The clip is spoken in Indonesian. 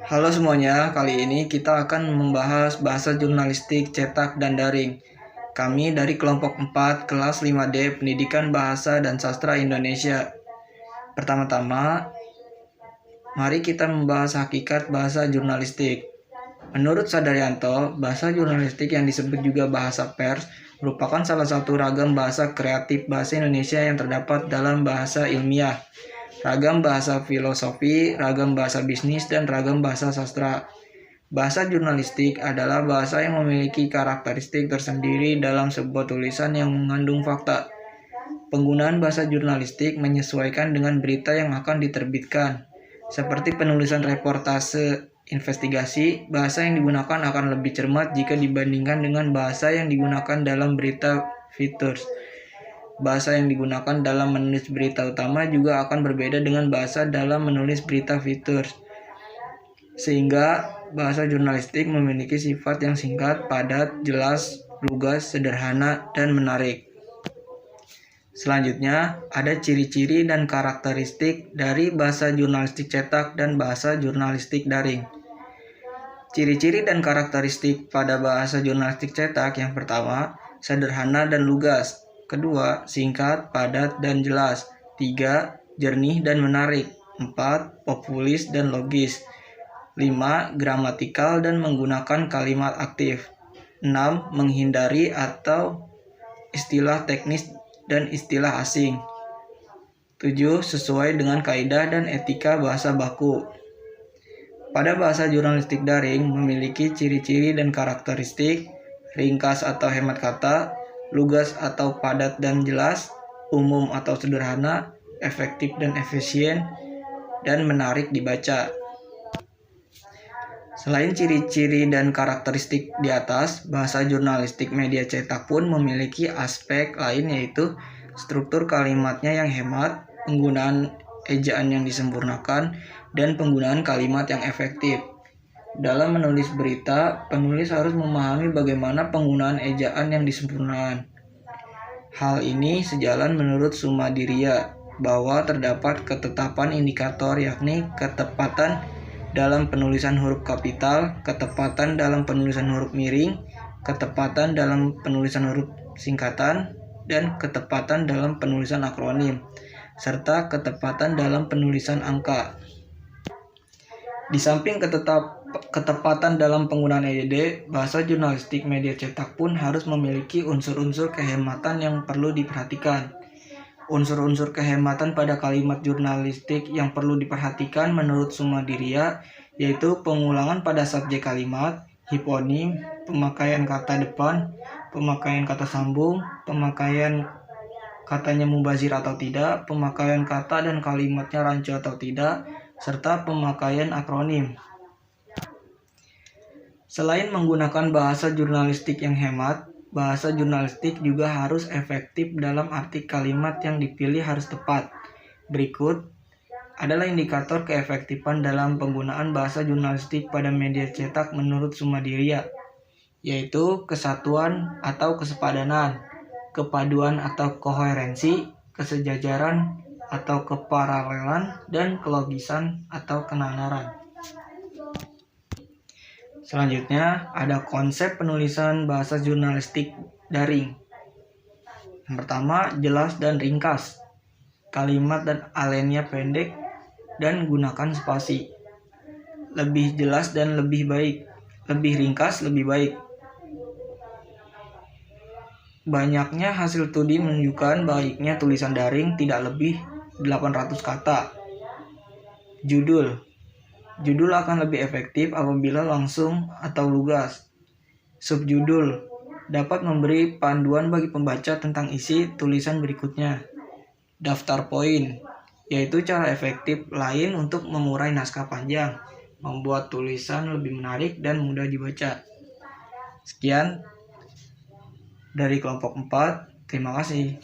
Halo semuanya, kali ini kita akan membahas bahasa jurnalistik cetak dan daring. Kami dari kelompok 4 kelas 5D Pendidikan Bahasa dan Sastra Indonesia. Pertama-tama, mari kita membahas hakikat bahasa jurnalistik. Menurut Sadaryanto, bahasa jurnalistik yang disebut juga bahasa pers merupakan salah satu ragam bahasa kreatif bahasa Indonesia yang terdapat dalam bahasa ilmiah, ragam bahasa filosofi, ragam bahasa bisnis, dan ragam bahasa sastra. Bahasa jurnalistik adalah bahasa yang memiliki karakteristik tersendiri dalam sebuah tulisan yang mengandung fakta. Penggunaan bahasa jurnalistik menyesuaikan dengan berita yang akan diterbitkan. Seperti penulisan reportase investigasi, bahasa yang digunakan akan lebih cermat jika dibandingkan dengan bahasa yang digunakan dalam berita features. Bahasa yang digunakan dalam menulis berita utama juga akan berbeda dengan bahasa dalam menulis berita features. Sehingga bahasa jurnalistik memiliki sifat yang singkat, padat, jelas, lugas, sederhana, dan menarik. Selanjutnya, ada ciri-ciri dan karakteristik dari bahasa jurnalistik cetak dan bahasa jurnalistik daring. Ciri-ciri dan karakteristik pada bahasa jurnalistik cetak yang pertama, sederhana dan lugas. Kedua, singkat, padat, dan jelas. 3, jernih dan menarik. 4, populis dan logis. 5, gramatikal dan menggunakan kalimat aktif. 6, menghindari atau istilah teknis dan istilah asing. 7, sesuai dengan kaidah dan etika bahasa baku. Pada bahasa jurnalistik daring memiliki ciri-ciri dan karakteristik, ringkas atau hemat kata, lugas atau padat dan jelas, umum atau sederhana, efektif dan efisien, dan menarik dibaca. Selain ciri-ciri dan karakteristik di atas, bahasa jurnalistik media cetak pun memiliki aspek lain, yaitu struktur kalimatnya yang hemat, penggunaan ejaan yang disempurnakan, dan penggunaan kalimat yang efektif. Dalam menulis berita, penulis harus memahami bagaimana penggunaan ejaan yang disempurnakan. Hal ini sejalan menurut Sumadiria bahwa terdapat ketetapan indikator, yakni ketepatan dalam penulisan huruf kapital, ketepatan dalam penulisan huruf miring, ketepatan dalam penulisan huruf singkatan, dan ketepatan dalam penulisan akronim, serta ketepatan dalam penulisan angka. Di samping ketepatan dalam penggunaan EYD, bahasa jurnalistik media cetak pun harus memiliki unsur-unsur kehematan yang perlu diperhatikan. Unsur-unsur kehematan pada kalimat jurnalistik yang perlu diperhatikan menurut Sumadiria yaitu pengulangan pada subjek kalimat, hiponim, pemakaian kata depan, pemakaian kata sambung, pemakaian katanya mubazir atau tidak, pemakaian kata dan kalimatnya rancu atau tidak, serta pemakaian akronim. Selain menggunakan bahasa jurnalistik yang hemat, bahasa jurnalistik juga harus efektif dalam arti kalimat yang dipilih harus tepat. Berikut adalah indikator keefektifan dalam penggunaan bahasa jurnalistik pada media cetak menurut Sumadiria, yaitu kesatuan atau kesepadanan, kepaduan atau koherensi, kesejajaran atau keparalelan, dan kelogisan atau kenalar. Selanjutnya, ada konsep penulisan bahasa jurnalistik daring. Yang pertama, jelas dan ringkas. Kalimat dan alinea pendek dan gunakan spasi. Lebih jelas dan lebih baik. Lebih ringkas, lebih baik. Banyaknya hasil studi menunjukkan baiknya tulisan daring tidak lebih 800 kata. Judul akan lebih efektif apabila langsung atau lugas. Subjudul dapat memberi panduan bagi pembaca tentang isi tulisan berikutnya. Daftar poin, yaitu cara efektif lain untuk mengurai naskah panjang, membuat tulisan lebih menarik dan mudah dibaca. Sekian dari kelompok 4, terima kasih.